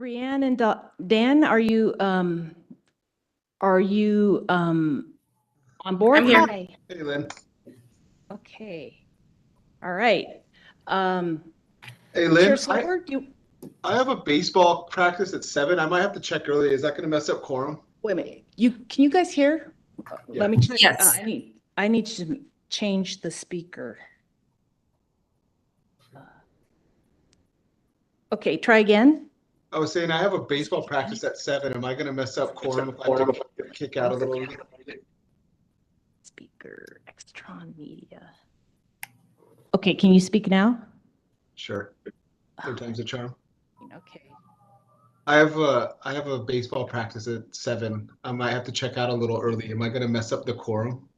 Brianne and Dan, are you on board? I'm here. Hi. Hey, Lynn. Okay. All right. Hey, Lynn. Chair Silver, I have a baseball practice at 7. I might have to check early. Is that going to mess up quorum? wait a minute. Can you guys hear? Yeah. Let me check. Yes. I need to change the speaker. Okay, try again. I was saying I have a baseball practice at 7. Am I going to mess up quorum if I have to kick out a little early? Speaker, Extron Media. Okay, can you speak now? Sure. Third time's a charm. Okay. I have a baseball practice at 7. I might have to check out a little early. Am I going to mess up the quorum?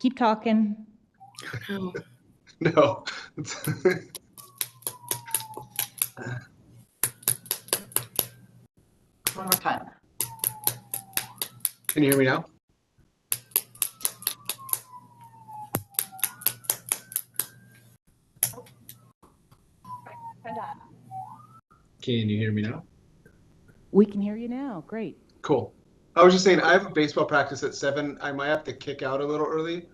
Keep talking. No. One more time. Can you hear me now? Can you hear me now? We can hear you now. Great. Cool. I was just saying I have a baseball practice at 7. I might have to kick out a little early.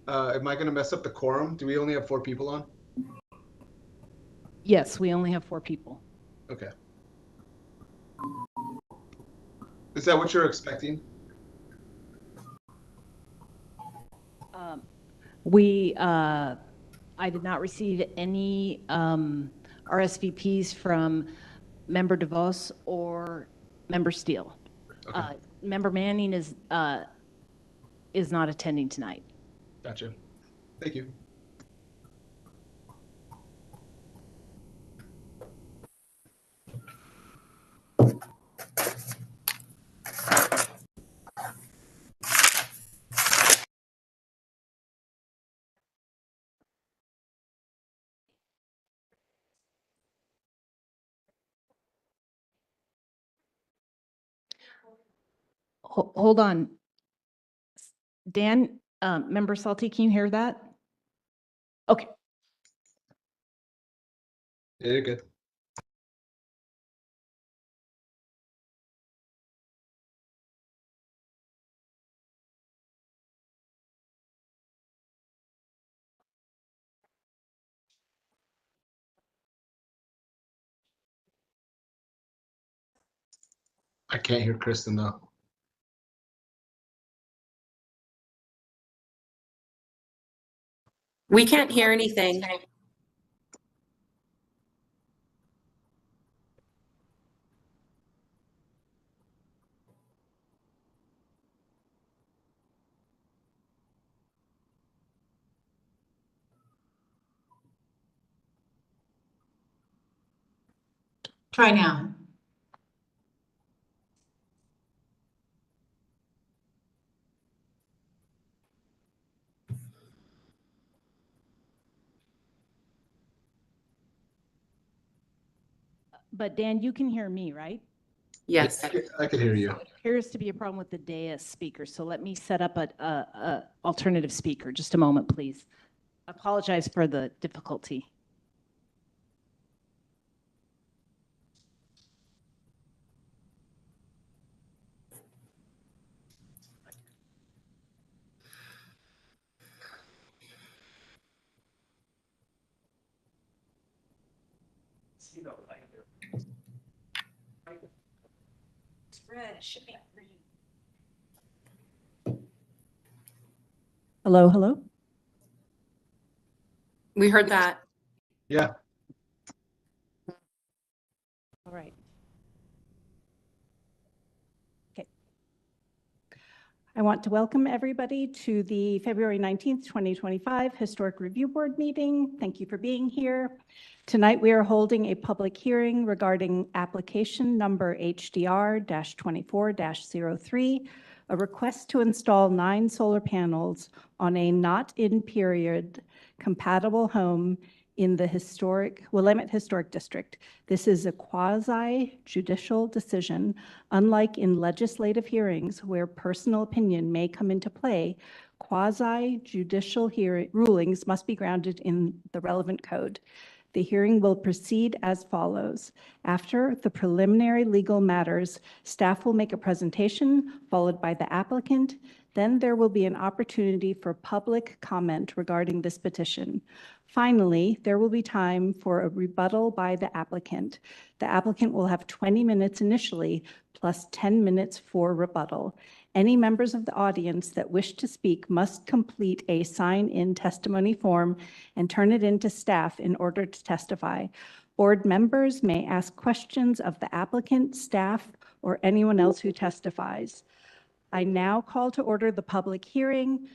Am I going to mess up the quorum? Do we only have 4 people on? Yes, we only have 4 people. Okay. Is that what you're expecting? I did not receive any RSVPs from Member DeVos or Member Steele. Okay. Member Manning is not attending tonight. Gotcha. Thank you. Hold on. Dan, Member Salty, can you hear that? Okay. Yeah, you're good. I can't hear Kristen though. We can't hear anything. Try now. But Dan, you can hear me, right? Yes. I can hear you. It appears to be a problem with the dais speaker, so let me set up a alternative speaker. Just a moment, please. I apologize for the difficulty. It's red, should be green. Hello, hello. We heard that. Yeah. All right. Okay. I want to welcome everybody to the February 19th, 2025 Historic Review Board meeting. Thank you for being here. Tonight, we are holding a public hearing regarding application number HDR-24-03, a request to install 9 solar panels on a not-in-period compatible home in the Willamette Historic District. This is a quasi-judicial decision. Unlike in legislative hearings where personal opinion may come into play, quasi-judicial rulings must be grounded in the relevant code. The hearing will proceed as follows. After the preliminary legal matters, staff will make a presentation followed by the applicant. Then there will be an opportunity for public comment regarding this petition. Finally, there will be time for a rebuttal by the applicant. The applicant will have 20 minutes initially, plus 10 minutes for rebuttal. Any members of the audience that wish to speak must complete a sign-in testimony form and turn it in to staff in order to testify. Board members may ask questions of the applicant, staff, or anyone else who testifies. I now call to order the public hearing.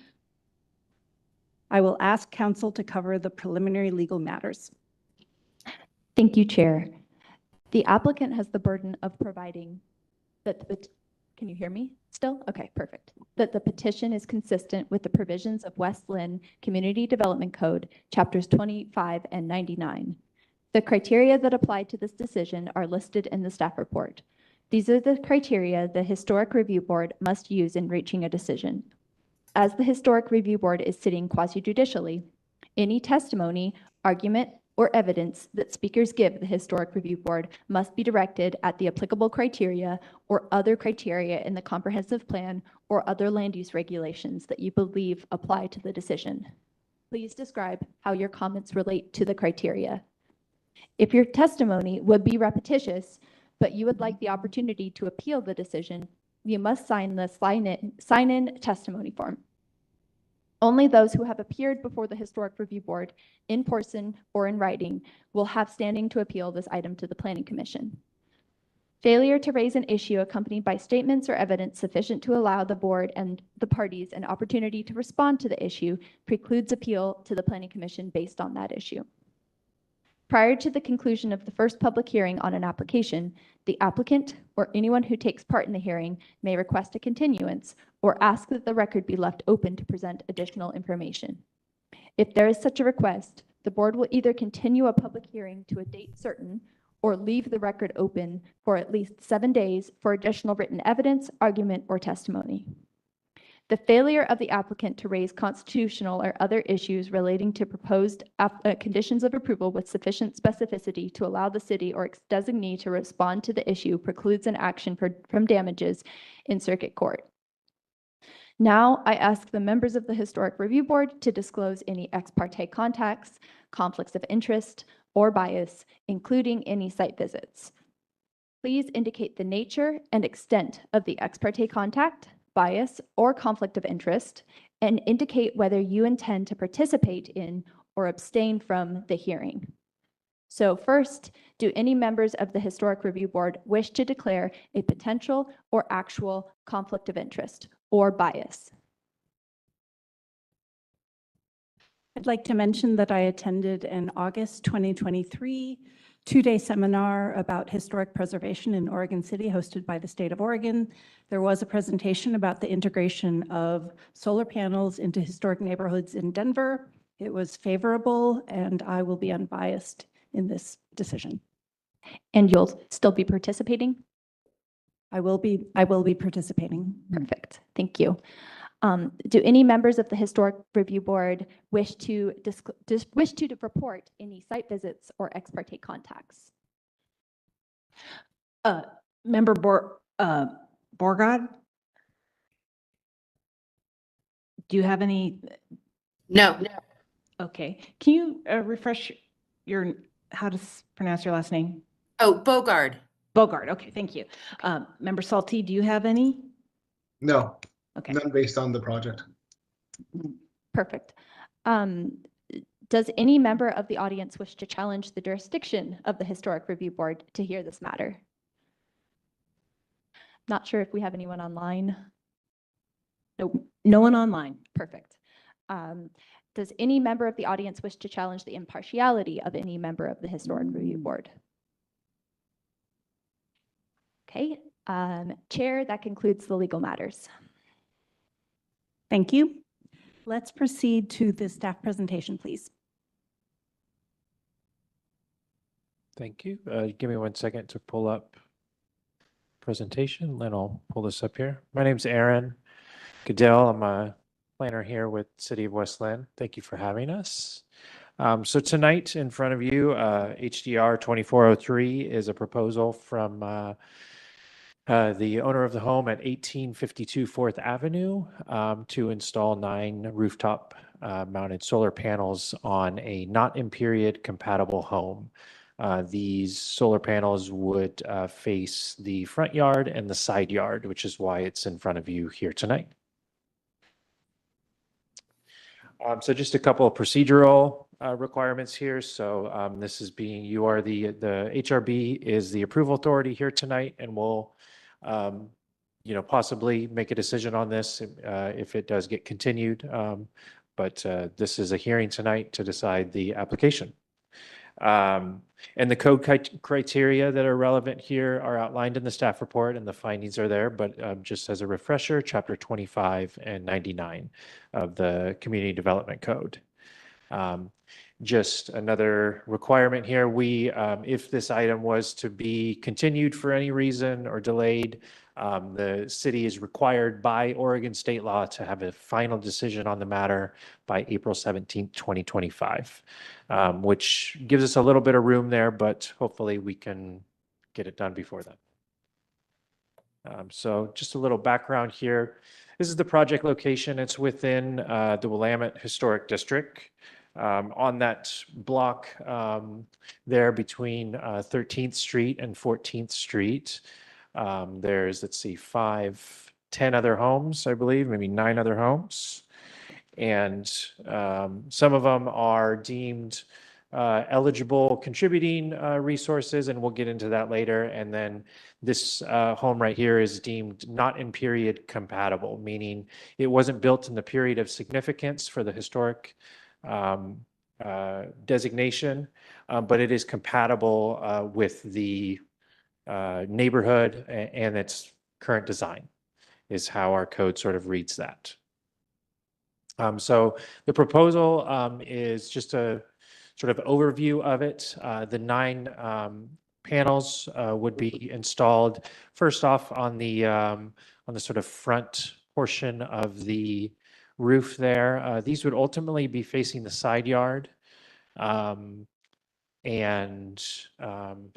I will ask council to cover the preliminary legal matters. Thank you, Chair. The applicant has the burden of providing that can you hear me still? Okay, perfect. That the petition is consistent with the provisions of West Linn Community Development Code, chapters 25 and 99. The criteria that apply to this decision are listed in the staff report. These are the criteria the Historic Review Board must use in reaching a decision. As the Historic Review Board is sitting quasi-judicially, any testimony, argument, or evidence that speakers give the Historic Review Board must be directed at the applicable criteria or other criteria in the comprehensive plan or other land use regulations that you believe apply to the decision. Please describe how your comments relate to the criteria. If your testimony would be repetitious, but you would like the opportunity to appeal the decision, you must sign the sign-in testimony form. Only those who have appeared before the Historic Review Board in person or in writing will have standing to appeal this item to the Planning Commission. Failure to raise an issue accompanied by statements or evidence sufficient to allow the board and the parties an opportunity to respond to the issue precludes appeal to the Planning Commission based on that issue. Prior to the conclusion of the first public hearing on an application, the applicant or anyone who takes part in the hearing may request a continuance or ask that the record be left open to present additional information. If there is such a request, the board will either continue a public hearing to a date certain or leave the record open for at least 7 days for additional written evidence, argument, or testimony. The failure of the applicant to raise constitutional or other issues relating to proposed conditions of approval with sufficient specificity to allow the city or its designee to respond to the issue precludes an action from damages in circuit court. Now, I ask the members of the Historic Review Board to disclose any ex parte contacts, conflicts of interest, or bias, including any site visits. Please indicate the nature and extent of the ex parte contact, bias, or conflict of interest, and indicate whether you intend to participate in or abstain from the hearing. So first, do any members of the Historic Review Board wish to declare a potential or actual conflict of interest or bias? I'd like to mention that I attended an August 2023 two-day seminar about historic preservation in Oregon City hosted by the state of Oregon. There was a presentation about the integration of solar panels into historic neighborhoods in Denver. It was favorable, and I will be unbiased in this decision. And you'll still be participating? I will be participating. Perfect. Thank you. Do any members of the Historic Review Board wish to report any site visits or ex parte contacts? Member Borgard? Do you have any? No. Okay. Can you refresh how to pronounce your last name? Oh, Bogard. Bogard. Okay, thank you. Member Salty, do you have any? No, Okay. none based on the project. Perfect. Does any member of the audience wish to challenge the jurisdiction of the Historic Review Board to hear this matter? Not sure if we have anyone online. Nope. No one online. Perfect. Does any member of the audience wish to challenge the impartiality of any member of the Historic Review Board? Okay. Chair, that concludes the legal matters. Thank you. Let's proceed to the staff presentation, please. Thank you. Give me 1 second to pull up presentation, then I'll pull this up here. My name's Aaron Goodell. I'm a planner here with City of West Linn. Thank you for having us. So tonight in front of you, HDR 2403 is a proposal from the owner of the home at 1852 4th Avenue to install 9 rooftop mounted solar panels on a not in period compatible home. These solar panels would face the front yard and the side yard, which is why it's in front of you here tonight. So just a couple of procedural requirements here. So this is being, you are the HRB is the approval authority here tonight, and we'll, possibly make a decision on this if it does get continued. But this is a hearing tonight to decide the application. And the code criteria that are relevant here are outlined in the staff report, and the findings are there. But just as a refresher, Chapter 25 and 99 of the Community Development Code. Just another requirement here, if this item was to be continued for any reason or delayed, the city is required by Oregon state law to have a final decision on the matter by April 17th, 2025, which gives us a little bit of room there, but hopefully we can get it done before then. So just a little background here. This is the project location. It's within the Willamette Historic District. On that block there between 13th Street and 14th Street, there's, let's see, 10 other homes, I believe, maybe 9 other homes. And some of them are deemed eligible contributing resources, and we'll get into that later. And then this home right here is deemed not in period compatible, meaning it wasn't built in the period of significance for the historic designation, but it is compatible with the neighborhood and its current design, is how our code sort of reads that. So the proposal is just a sort of overview of it. The 9 panels would be installed first off on the sort of front portion of the roof there. These would ultimately be facing the side yard. And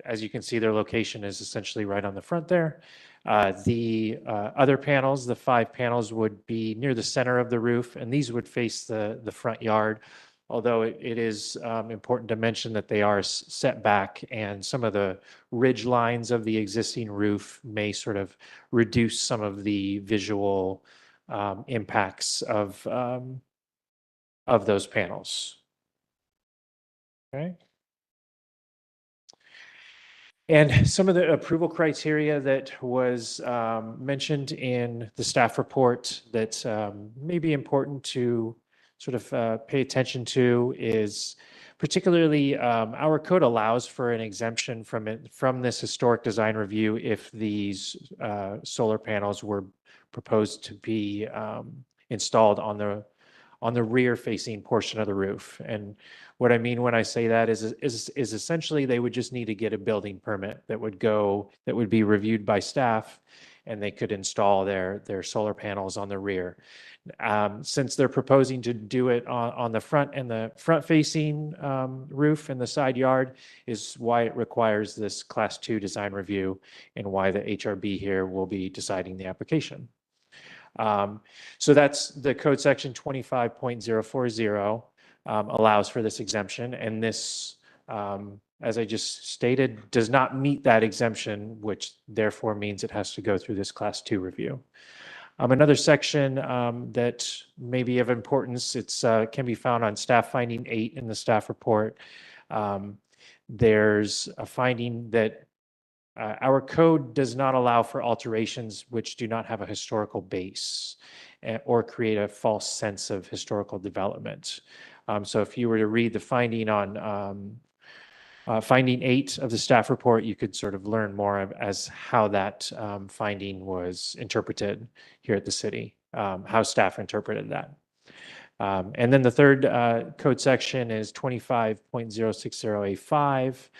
as you can see, their location is essentially right on the front there. The other panels, the 5 panels, would be near the center of the roof, and these would face the front yard. Although it is important to mention that they are set back, and some of the ridge lines of the existing roof may sort of reduce some of the visual impacts of those panels. Okay. And some of the approval criteria that was mentioned in the staff report that may be important to sort of pay attention to is particularly our code allows for an exemption from this historic design review if these solar panels were proposed to be installed on the rear facing portion of the roof. And what I mean when I say that is essentially they would just need to get a building permit that would be reviewed by staff, and they could install their solar panels on the rear. Since they're proposing to do it on the front and the front facing roof and the side yard is why it requires this Class 2 design review, and why the HRB here will be deciding the application. So that's the code section 25.040 allows for this exemption, and this, as I just stated, does not meet that exemption, which therefore means it has to go through this Class 2 review. Another section that may be of importance, can be found on staff finding 8 in the staff report. There's a finding that our code does not allow for alterations which do not have a historical base or create a false sense of historical development. So if you were to read the finding on finding 8 of the staff report, you could sort of learn more as how that finding was interpreted here at the city, how staff interpreted that. And then the third code section is 25.060A5,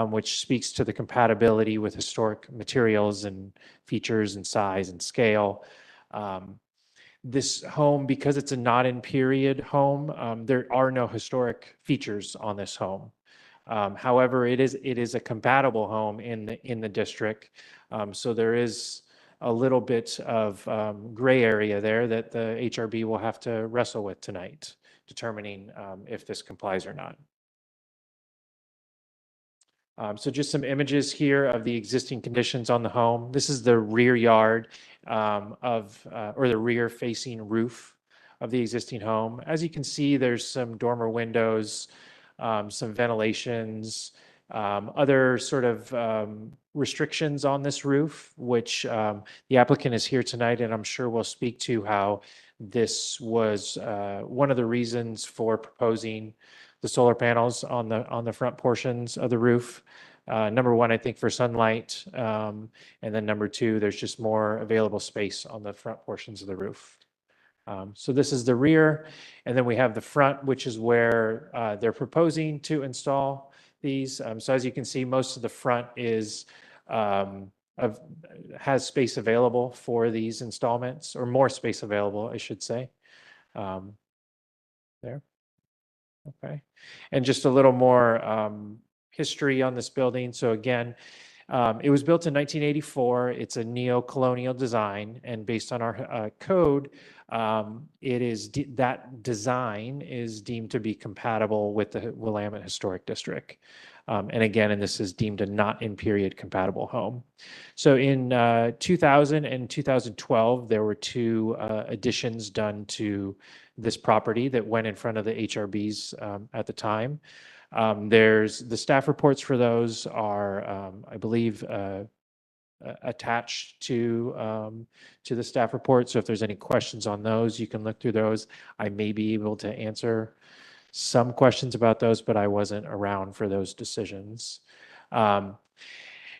which speaks to the compatibility with historic materials and features and size and scale. This home, because it's a not in period home, there are no historic features on this home. However, it is a compatible home in the district. So there is a little bit of gray area there that the HRB will have to wrestle with tonight, determining if this complies or not. So just some images here of the existing conditions on the home. This is the rear yard or the rear facing roof of the existing home. As you can see, there's some dormer windows, some ventilations, other sort of restrictions on this roof, which the applicant is here tonight, and I'm sure will speak to how this was one of the reasons for proposing the solar panels on the front portions of the roof. Number one, I think for sunlight, and then number two, there's just more available space on the front portions of the roof. So this is the rear, and then we have the front, which is where they're proposing to install these. So as you can see, most of the front is has space available for these installments, or more space available, I should say. There. Okay. And just a little more history on this building. So again, it was built in 1984. It's a neo-colonial design, and based on our code, that design is deemed to be compatible with the Willamette Historic District. And again, this is deemed a not in period compatible home. So in 2000 and 2012, there were two additions done to this property that went in front of the HRBs at the time. There's the staff reports for those are, I believe, attached to the staff report. So if there's any questions on those, you can look through those. I may be able to answer some questions about those, but I wasn't around for those decisions.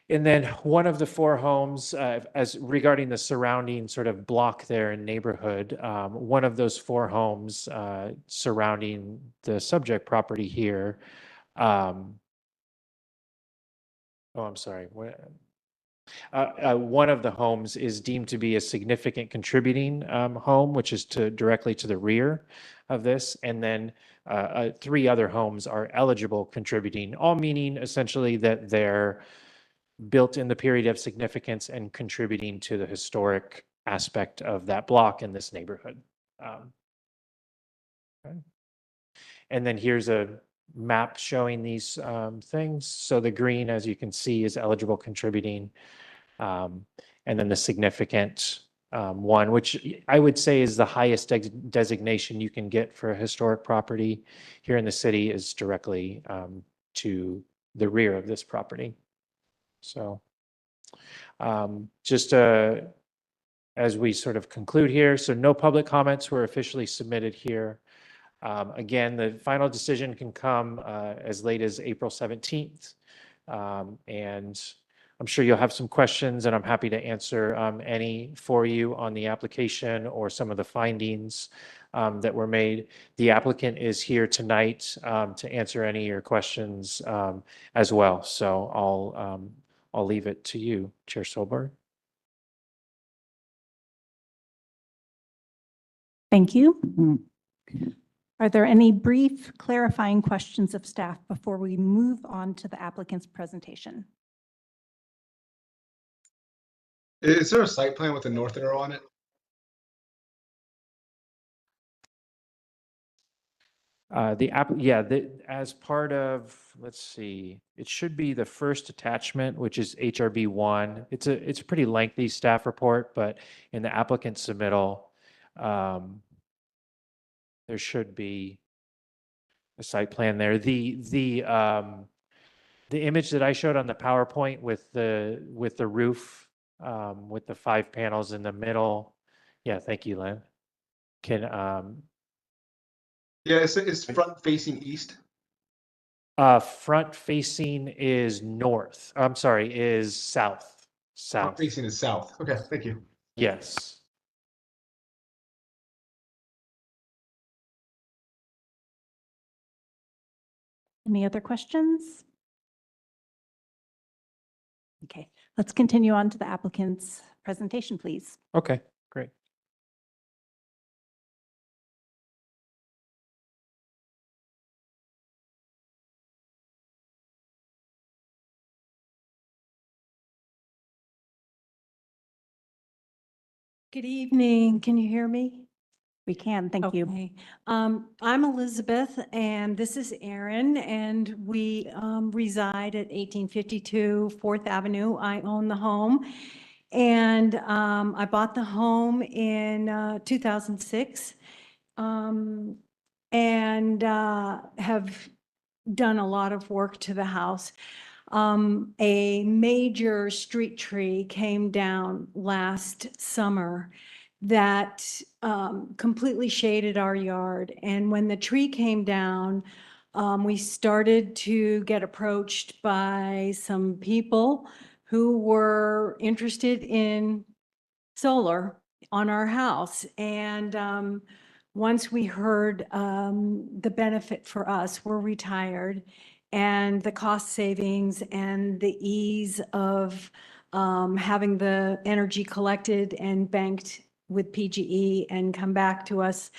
And then one of the four homes, as regarding the surrounding sort of block there in neighborhood, one of those four homes surrounding the subject property here. Oh, I'm sorry. One of the homes is deemed to be a significant contributing home, which is directly to the rear of this. And then three other homes are eligible contributing, all meaning essentially that they're built in the period of significance and contributing to the historic aspect of that block in this neighborhood. Okay. And then here's a map showing these things. So the green, as you can see, is eligible contributing. And then the significant one, which I would say is the highest designation you can get for a historic property here in the city, is directly to the rear of this property. So just as we sort of conclude here, so no public comments were officially submitted here. Again, the final decision can come as late as April 17th. And I'm sure you'll have some questions, and I'm happy to answer any for you on the application or some of the findings that were made. The applicant is here tonight to answer any of your questions as well. So I'll leave it to you, Chair Solberg. Thank you. Are there any brief clarifying questions of staff before we move on to the applicant's presentation? Is there a site plan with a north arrow on it? As part of, let's see, it should be the first attachment, which is HRB 1. It's a pretty lengthy staff report, but in the applicant submittal, there should be a site plan there. The image that I showed on the PowerPoint with the roof, with the 5 panels in the middle. Yeah, thank you, Lynn. Yeah, it's front facing east. Front facing is north. I'm sorry, is south. Front South. facing is south. Okay, thank you. Yes. Any other questions? Okay, let's continue on to the applicant's presentation, please. Okay, great. Good evening. Can you hear me? We can, thank you. Okay. I'm Elizabeth and this is Erin and we reside at 1852 4th Avenue. I own the home. And I bought the home in 2006 and have done a lot of work to the house. A major street tree came down last summer that completely shaded our yard. And when the tree came down, we started to get approached by some people who were interested in solar on our house. And once we heard the benefit for us, we're retired, and the cost savings and the ease of having the energy collected and banked with PGE and come back to us,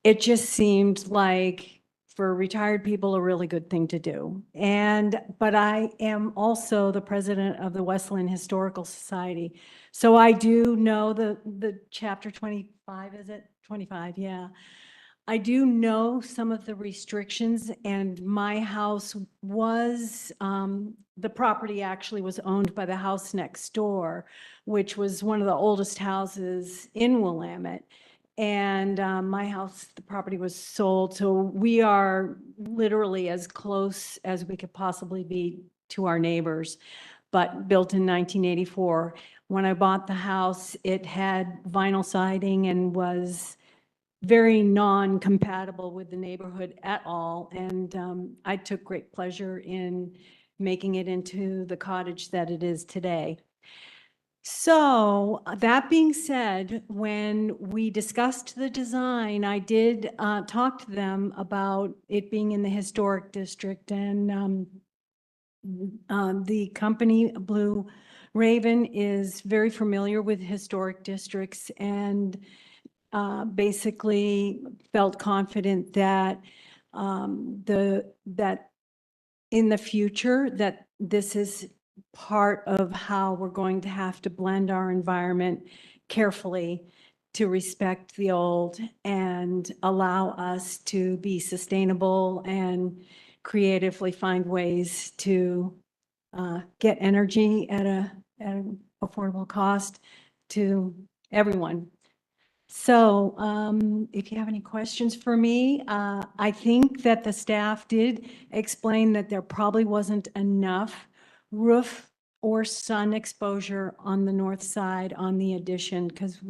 it just seemed like for retired people, a really good thing to do. But I am also the president of the Westland Historical Society. So I do know the chapter 25, is it? 25, yeah. I do know some of the restrictions, and my house was, the property actually was owned by the house next door, which was one of the oldest houses in Willamette. And my house, the property was sold, so we are literally as close as we could possibly be to our neighbors, but built in 1984. When I bought the house, it had vinyl siding and was very non-compatible with the neighborhood at all. And I took great pleasure in making it into the cottage that it is today. So that being said, when we discussed the design, I did talk to them about it being in the historic district, and the company Blue Raven is very familiar with historic districts and basically felt confident that that in the future that this is part of how we're going to have to blend our environment carefully to respect the old and allow us to be sustainable and creatively find ways to get energy at an affordable cost to everyone. So if you have any questions for me, I think that the staff did explain that there probably wasn't enough roof or sun exposure on the north side on the addition, because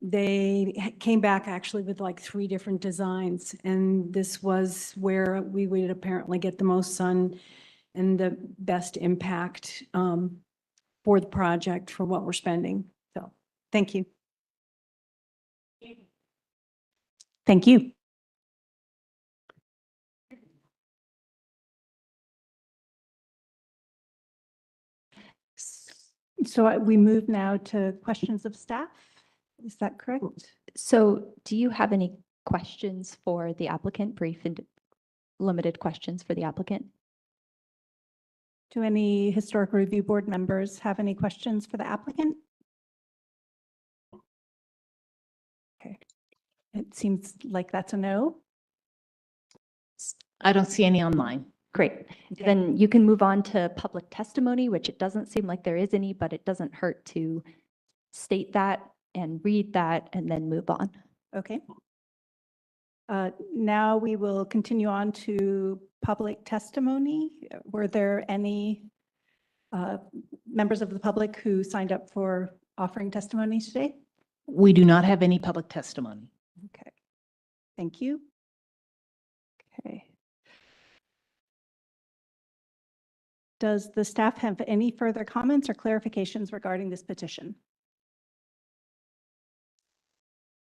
they came back actually with like 3 different designs, and this was where we would apparently get the most sun and the best impact for the project for what we're spending. So thank you. Thank you. So we move now to questions of staff. Is that correct? So do you have any questions for the applicant, brief and limited questions for the applicant? Do any historic review board members have any questions for the applicant? Okay. It seems like that's a no. I don't see any online. Great. Okay. Then you can move on to public testimony, which it doesn't seem like there is any, but it doesn't hurt to state that and read that and then move on. Okay. Now we will continue on to public testimony. Were there any members of the public who signed up for offering testimony today? We do not have any public testimony. Okay. Thank you. Okay. Does the staff have any further comments or clarifications regarding this petition?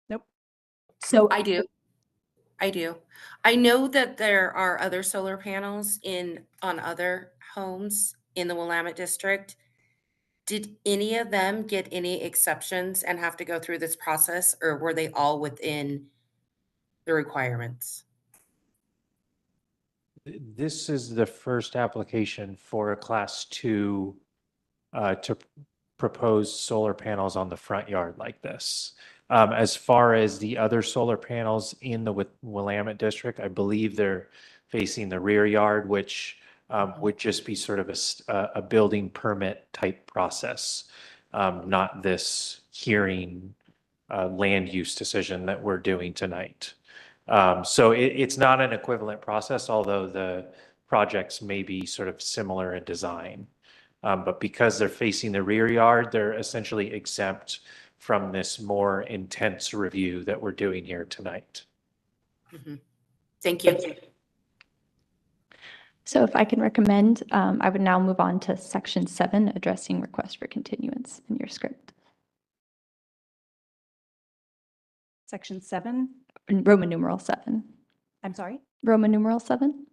Nope. So I do. I know that there are other solar panels on other homes in the Willamette district. Did any of them get any exceptions and have to go through this process, or were they all within the requirements? This is the first application for a class 2 to proposed solar panels on the front yard like this. As far as the other solar panels in the Willamette district, I believe they're facing the rear yard, which would just be sort of a building permit type process, not this hearing land use decision that we're doing tonight. So it's not an equivalent process, although the projects may be sort of similar in design. But because they're facing the rear yard, they're essentially exempt from this more intense review that we're doing here tonight. Thank you. So if I can recommend, I would now move on to section 7, addressing request for continuance in your script. Section 7, In Roman numeral 7. I'm sorry. Roman numeral 7?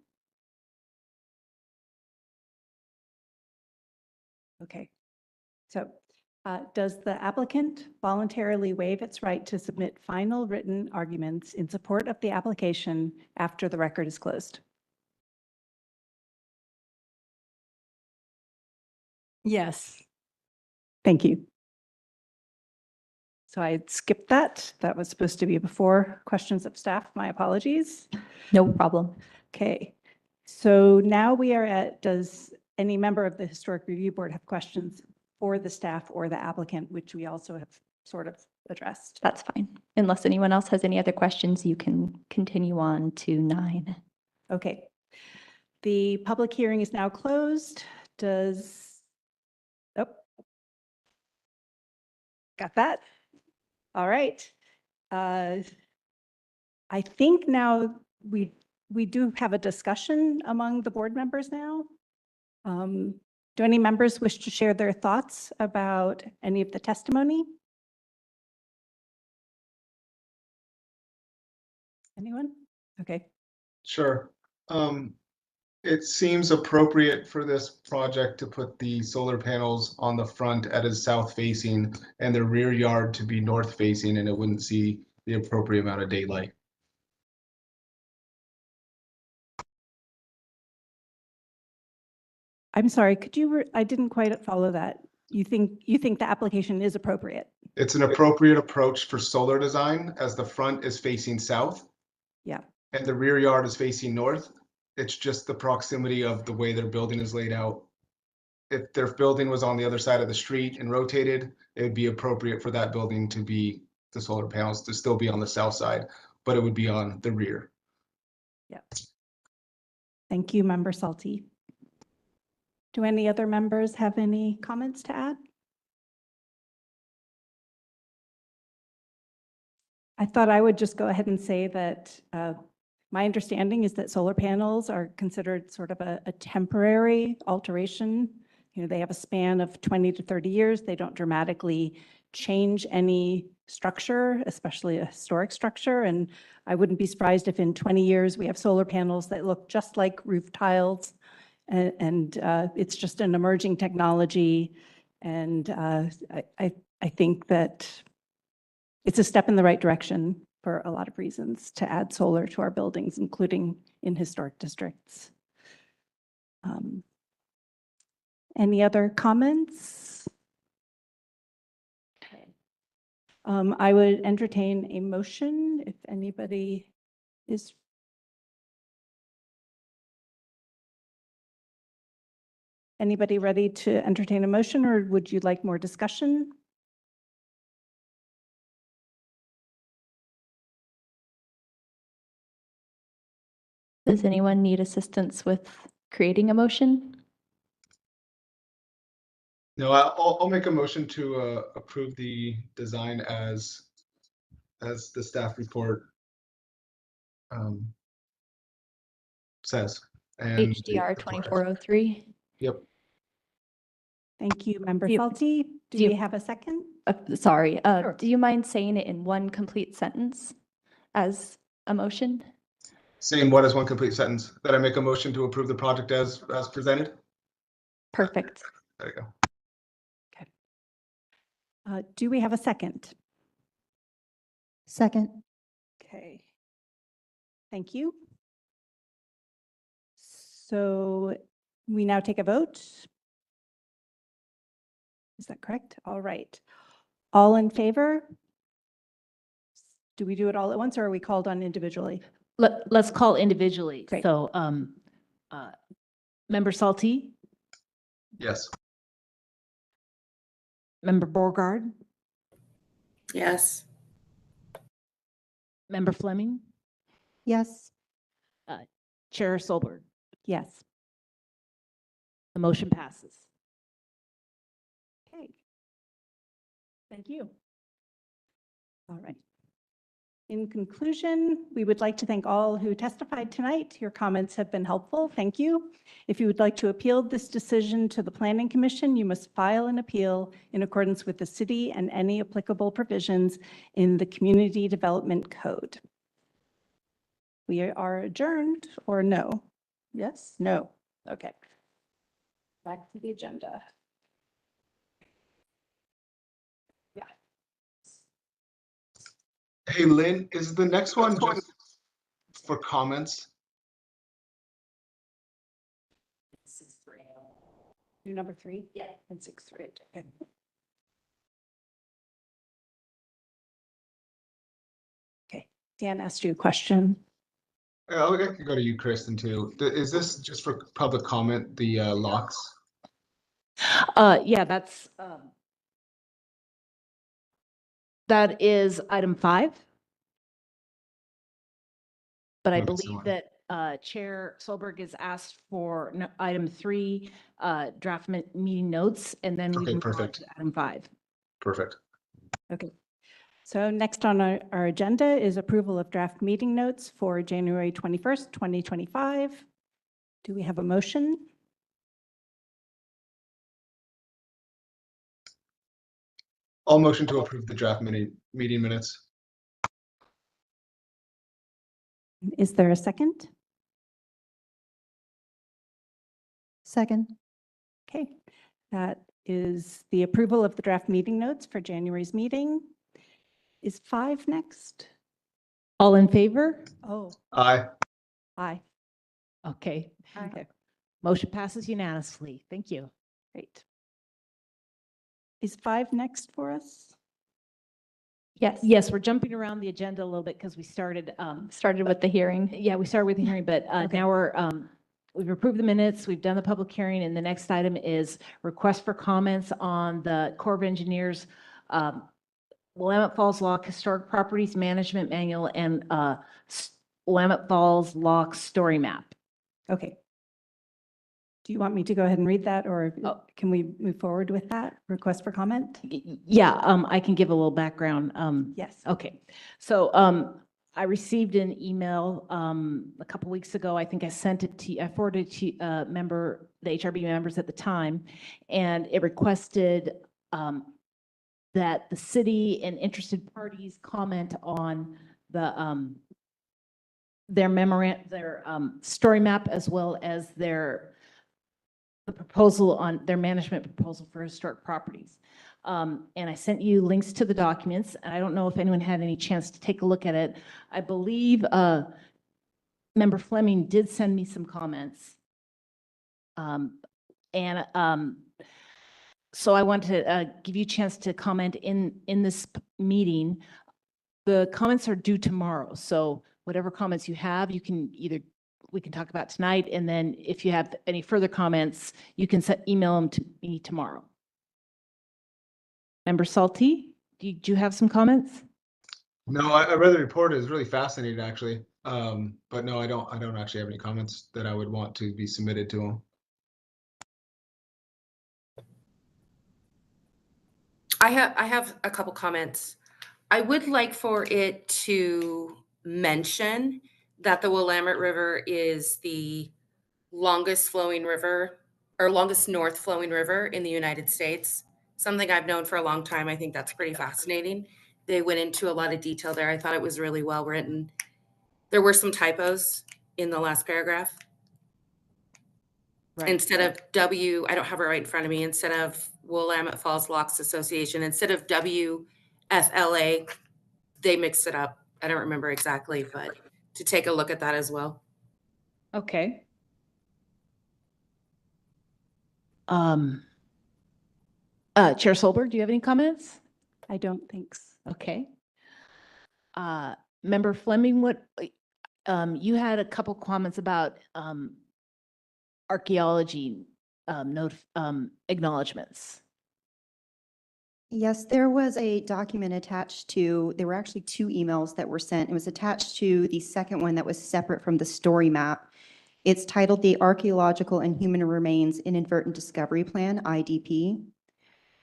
Okay. So does the applicant voluntarily waive its right to submit final written arguments in support of the application after the record is closed? Yes. Thank you. So I skipped that. That was supposed to be before questions of staff. My apologies. No problem. Okay. So now we are at, does any member of the Historic Review Board have questions for the staff or the applicant, which we also have sort of addressed? That's fine. Unless anyone else has any other questions, you can continue on to 9. Okay. The public hearing is now closed. Oh, got that? All right. I think now we do have a discussion among the board members now. Do any members wish to share their thoughts about any of the testimony? Anyone? Okay. Sure. It seems appropriate for this project to put the solar panels on the front at a south facing and the rear yard to be north facing, and it wouldn't see the appropriate amount of daylight. I'm sorry, could you, I didn't quite follow that. You think the application is appropriate? It's an appropriate approach for solar design as the front is facing south. Yeah. And the rear yard is facing north. It's just the proximity of the way their building is laid out. If their building was on the other side of the street and rotated, it would be appropriate for that building to be, the solar panels to still be on the south side, but it would be on the rear. Yeah. Thank you, Member Salty. Do any other members have any comments to add? I thought I would just go ahead and say that my understanding is that solar panels are considered sort of a temporary alteration. You know, they have a span of 20 to 30 years. They don't dramatically change any structure, especially a historic structure. And I wouldn't be surprised if in 20 years we have solar panels that look just like roof tiles. And it's just an emerging technology. And I think that it's a step in the right direction for a lot of reasons to add solar to our buildings, including in historic districts. Any other comments? Okay. I would entertain a motion if anybody is. Anybody ready to entertain a motion, or would you like more discussion? Does anyone need assistance with creating a motion? No, I'll make a motion to approve the design as the staff report says. And HDR 2403. Yep. Thank you, Member Do you- Salty. Do do you- we have a second? Sorry, Sure. do you mind saying it in one complete sentence as a motion? Saying what is one complete sentence? That I make a motion to approve the project as presented? Perfect. There you go. Do we have a second? Second. Okay. Thank you. So we now take a vote. Is that correct? All right. All in favor? Do we do it all at once or are we called on individually? Let's call individually. Great. So, Member Salty, Yes. Member Borgard, Yes. Member Fleming, Yes. Chair Solberg. Yes. The motion passes. Okay. Thank you. All right. In conclusion, we would like to thank all who testified tonight. Your comments have been helpful. Thank you. If you would like to appeal this decision to the Planning Commission, you must file an appeal in accordance with the city and any applicable provisions in the Community Development Code. We are adjourned, or no? Yes? No. Okay. Back to the agenda. Hey, Lynn, is the next one just for comments? Do number 3? Yeah. And 6, 3. Okay. Okay. Dan asked you a question. I can go to you, Kristen, too. Is this just for public comment, the locks? Yeah, that is item 5. But I Okay, believe so- that Chair Solberg is asked for item 3, draft meeting notes, and then we Okay, move on perfect. to item 5. Perfect. Okay. So next on our agenda is approval of draft meeting notes for January 21st, 2025. Do we have a motion? I'll motion to approve the draft meeting minutes. Is there a second? Second. Okay. That is the approval of the draft meeting notes for January's meeting. Is 5 next? All in favor? Oh, Aye. aye. Okay. Okay. Motion passes unanimously. Thank you. Great. Is 5 next for us? Yes. Yes, we're jumping around the agenda a little bit because we started, Started with the hearing. yeah, we started with the hearing, but Okay. now we've approved the minutes, we've done the public hearing, and the next item is request for comments on the Corps of Engineers Willamette Falls Lock Historic Properties Management Manual and Willamette Falls Lock Story Map. Okay. Do you want me to go ahead and read that, or Oh. can we move forward with that request for comment? Yeah, I can give a little background. Yes. Okay, so I received an email a couple weeks ago. I think I sent it to, I forwarded it to the HRB members at the time, and it requested that the city and interested parties comment on the their story map, as well as the proposal on their management proposal for historic properties. And I sent you links to the documents, and I don't know if anyone had any chance to take a look at it. I believe Member Fleming did send me some comments. So I want to give you a chance to comment in this meeting. The comments are due tomorrow, so whatever comments you have, we can talk about tonight, and then if you have any further comments, you can email them to me tomorrow. Member Salty, do you have some comments? No, I read the report. It was really fascinating, actually. But no, I don't actually have any comments that I would want to be submitted to them. I have a couple comments. I would like for it to mention that the Willamette River is the longest flowing river, or longest north flowing river in the United States. Something I've known for a long time. I think that's pretty fascinating. They went into a lot of detail there. I thought it was really well written. There were some typos in the last paragraph. Right. Instead of I don't have it right in front of me, instead of Willamette Falls Locks Association, instead of WFLA, they mixed it up. I don't remember exactly, but to take a look at that as well. Okay. Chair Solberg, do you have any comments? I don't think so. Okay. Member Fleming, what, you had a couple comments about archaeology acknowledgements. Yes, there was a document attached to, there were actually 2 emails that were sent. It was attached to the second one that was separate from the story map. It's titled the Archaeological and Human Remains Inadvertent Discovery Plan, IDP.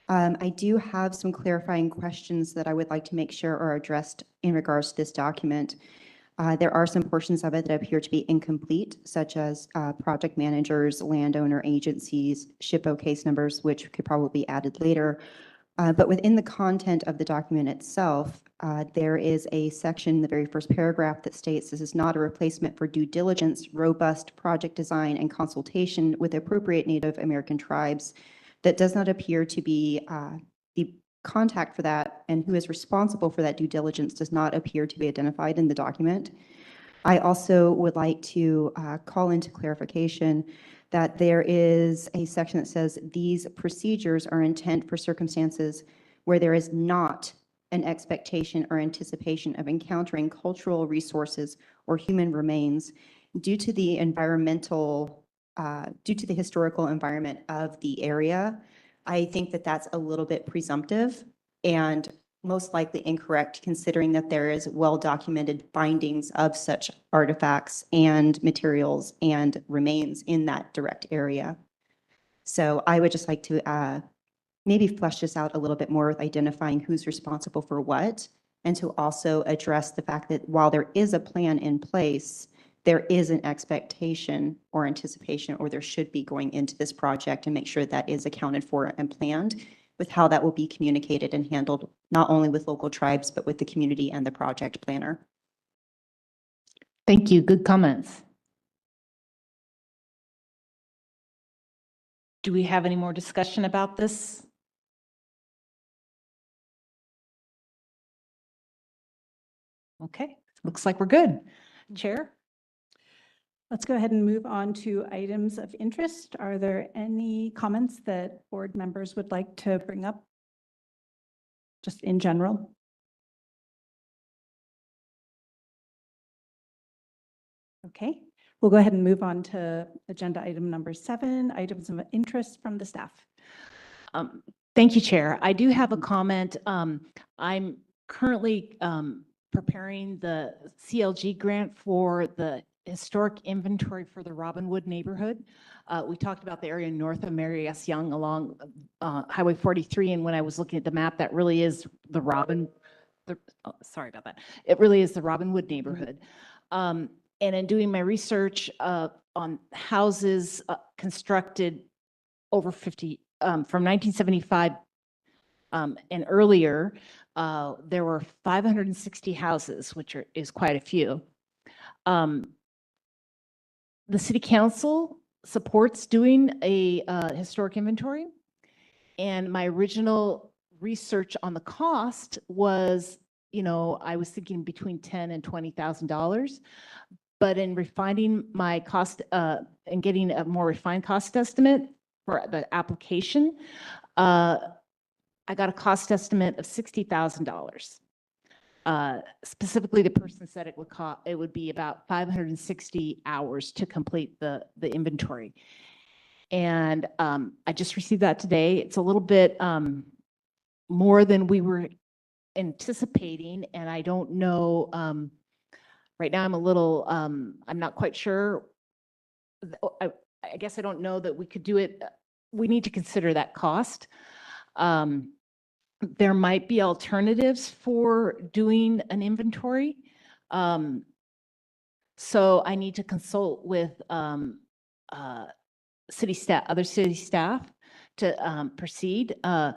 I do have some clarifying questions that I would like to make sure are addressed in regards to this document. There are some portions of it that appear to be incomplete, such as project managers, landowner agencies, SHPO case numbers, which could probably be added later. But within the content of the document itself, there is a section in the very first paragraph that states this is not a replacement for due diligence, robust project design, and consultation with appropriate Native American tribes. That does not appear to be the contact for that, and who is responsible for that due diligence does not appear to be identified in the document. I also would like to call into clarification that there is a section that says these procedures are intent for circumstances where there is not an expectation or anticipation of encountering cultural resources or human remains due to the historical environment of the area. I think that that's a little bit presumptive and most likely incorrect, considering that there is well-documented findings of such artifacts and materials and remains in that direct area. So I would just like to maybe flesh this out a little bit more with identifying who's responsible for what, and to also address the fact that while there is a plan in place, there is an expectation or anticipation, or there should be going into this project, and make sure that is accounted for and planned with how that will be communicated and handled, not only with local tribes, but with the community and the project planner. Thank you. Good comments. Do we have any more discussion about this? Okay, looks like we're good. Chair? Let's go ahead and move on to items of interest. Are there any comments that board members would like to bring up? Just in general? Okay, we'll go ahead and move on to agenda item number 7, items of interest from the staff. Thank you, Chair. I do have a comment. I'm currently preparing the CLG grant for the historic inventory for the Robinwood neighborhood. We talked about the area north of Mary S. Young along Highway 43, and when I was looking at the map, that really is the sorry about that. It really is the Robinwood neighborhood. And in doing my research on houses constructed over 50, from 1975 and earlier, there were 560 houses, which is quite a few. The city council supports doing a historic inventory, and my original research on the cost was, I was thinking between $10,000 and $20,000. But in refining my cost and getting a more refined cost estimate for the application, I got a cost estimate of $60,000. Specifically, the person said it would be about 560 hours to complete the inventory. And I just received that today. It's a little bit more than we were anticipating, and I don't know. Right now, I'm a little, I'm not quite sure. I guess I don't know that we could do it. We need to consider that cost. There might be alternatives for doing an inventory. So I need to consult with city staff, other city staff to proceed. But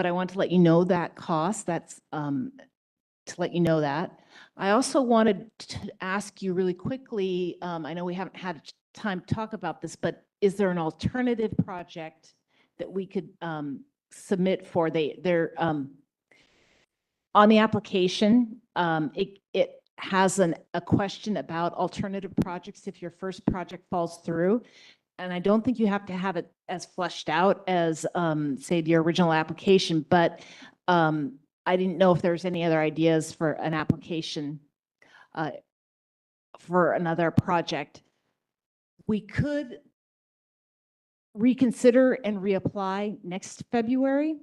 I want to let you know that cost. That's to let you know that. I also wanted to ask you really quickly, I know we haven't had time to talk about this, but is there an alternative project that we could submit for? They're on the application, it has a question about alternative projects if your first project falls through. and I don't think you have to have it as fleshed out as, say, the original application, but I didn't know if there's any other ideas for an application for another project. We could reconsider and reapply next February.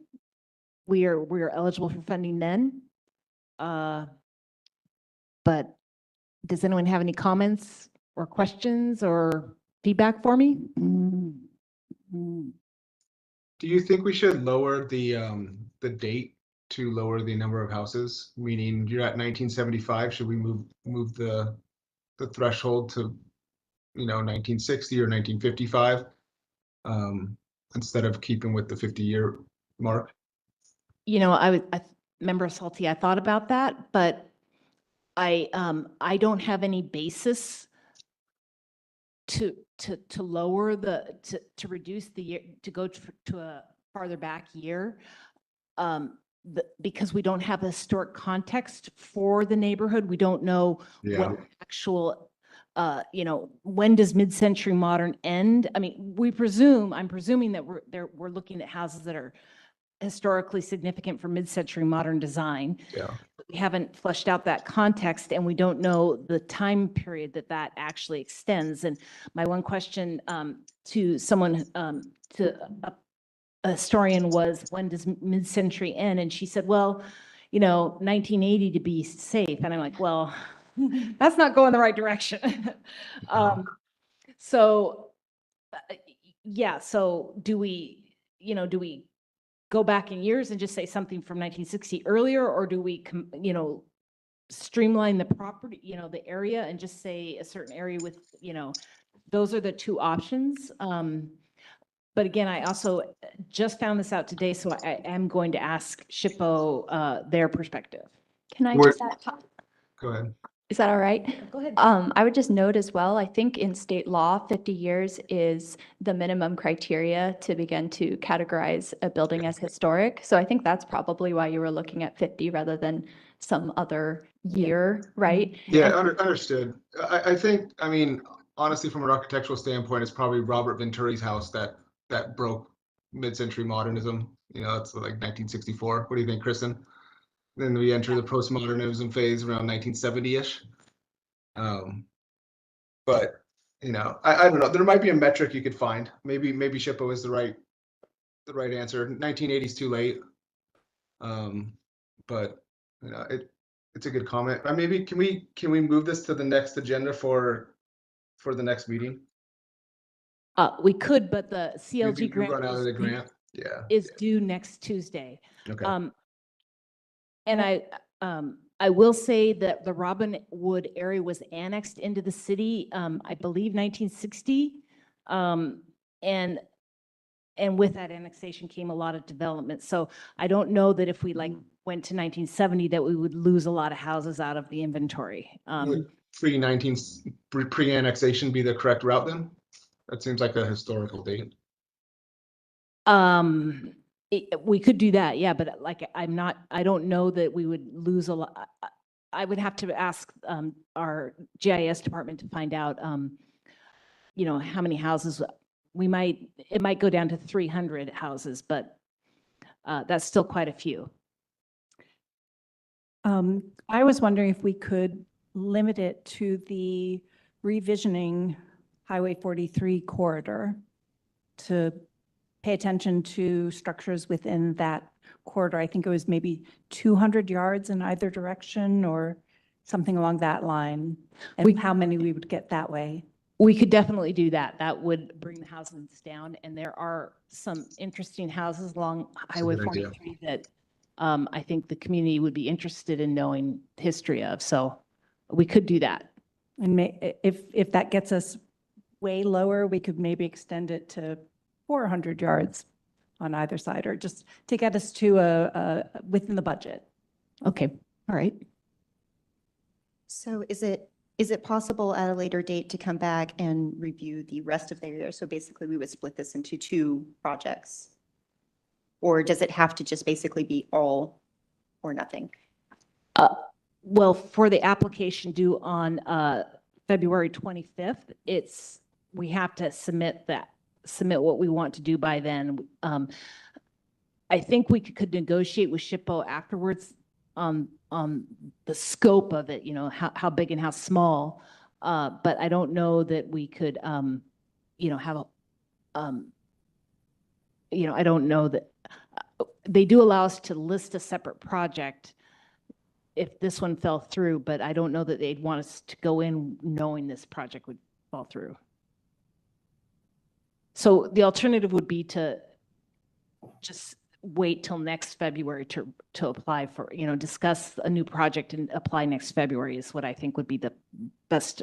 We are eligible for funding then. But does anyone have any comments or questions or feedback for me? Do you think we should lower the date to lower the number of houses? Meaning you're at 1975, should we move the threshold to, 1960 or 1955? Instead of keeping with the 50-year mark? Member Salty, I thought about that, but I don't have any basis to lower to reduce the year, to go to a farther back year. Because we don't have a historic context for the neighborhood. We don't know what actual, when does mid-century modern end? I mean, I'm presuming that we're looking at houses that are historically significant for mid-century modern design. Yeah. We haven't fleshed out that context, and we don't know the time period that actually extends. And my one question to someone, to a historian, was, when does mid-century end? And she said, well, 1980 to be safe. And I'm like, well, that's not going the right direction. So yeah, so do we go back in years and just say something from 1960 earlier, or do we, streamline the property, the area, and just say a certain area with, those are the two options. But again, I also just found this out today, so I am going to ask SHPO their perspective. Can I We're- just add, Go ahead. is that all right? Go ahead. I would just note as well, I think in state law, 50 years is the minimum criteria to begin to categorize a building as historic. So I think that's probably why you were looking at 50 rather than some other year, right? Yeah, understood. I think, honestly, from an architectural standpoint, it's probably Robert Venturi's house that broke mid-century modernism. It's like 1964. What do you think, Kristen? Then we enter the postmodernism phase around 1970-ish. But I don't know. There might be a metric you could find. Maybe SHPO is the right answer. 1980 is too late. But it's a good comment. Maybe can we move this to the next agenda for the next meeting? We could, but the CLG Maybe grant run out of the is grant. Yeah. is due next Tuesday. Okay. And I will say that the Robinwood area was annexed into the city, I believe 1960. And with that annexation came a lot of development. So I don't know that if we went to 1970 that we would lose a lot of houses out of the inventory. Would pre-annexation be the correct route then? That seems like a historical date. We could do that, yeah, but I don't know that we would lose a lot. I would have to ask our GIS department to find out, how many houses it might go down to 300 houses, but that's still quite a few. I was wondering if we could limit it to the revisioning Highway 43 corridor, to pay attention to structures within that corridor. I think it was maybe 200 yards in either direction or something along that line, and how many we would get that way. We could definitely do that. That would bring the houses down, and there are some interesting houses along Highway 43 that I think the community would be interested in knowing the history of. So we could do that. And if that gets us way lower, we could maybe extend it to 400 yards on either side, or just to get us to within the budget. Okay, all right. So is it possible at a later date to come back and review the rest of the area? So basically we would split this into two projects. Or does it have to just basically be all or nothing? Well, for the application due on February 25th, we have to submit what we want to do by then. I think we could negotiate with SHPO afterwards on the scope of it, how big and how small. But I don't know that we could, have I don't know that they do allow us to list a separate project if this one fell through, but I don't know that they'd want us to go in knowing this project would fall through. So the alternative would be to just wait till next February to apply for, discuss a new project and apply next February is what I think would be the best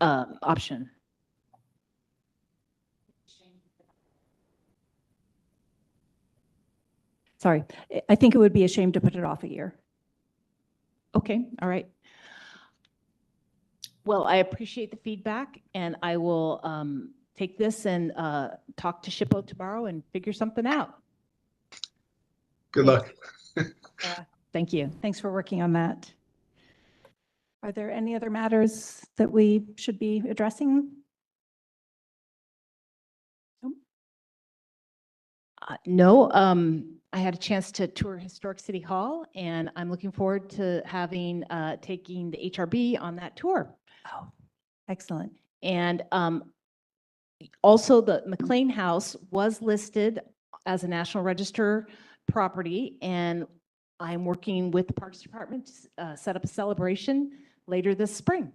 option. Sorry, I think it would be a shame to put it off a year. Okay, all right. Well, I appreciate the feedback, and I will take this and talk to SHPO tomorrow and figure something out. Good luck. Thank you. Thanks for working on that. Are there any other matters that we should be addressing? No, I had a chance to tour Historic City Hall, and I'm looking forward to having taking the HRB on that tour. Oh, excellent. And also, the McLean House was listed as a National Register property, and I'm working with the Parks Department to set up a celebration later this spring.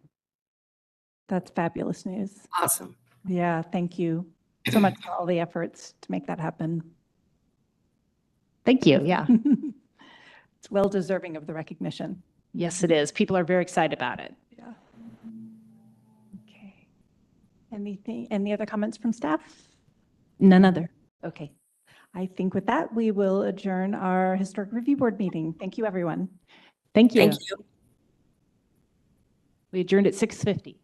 That's fabulous news. Awesome. Yeah, thank you so much for all the efforts to make that happen. Thank you. Yeah. It's well deserving of the recognition. Yes, it is. People are very excited about it. Yeah. Okay. Any other comments from staff? None other. Okay. I think with that, we will adjourn our Historic Review Board meeting. Thank you, everyone. Thank you. Thank you. We adjourned at 6:50.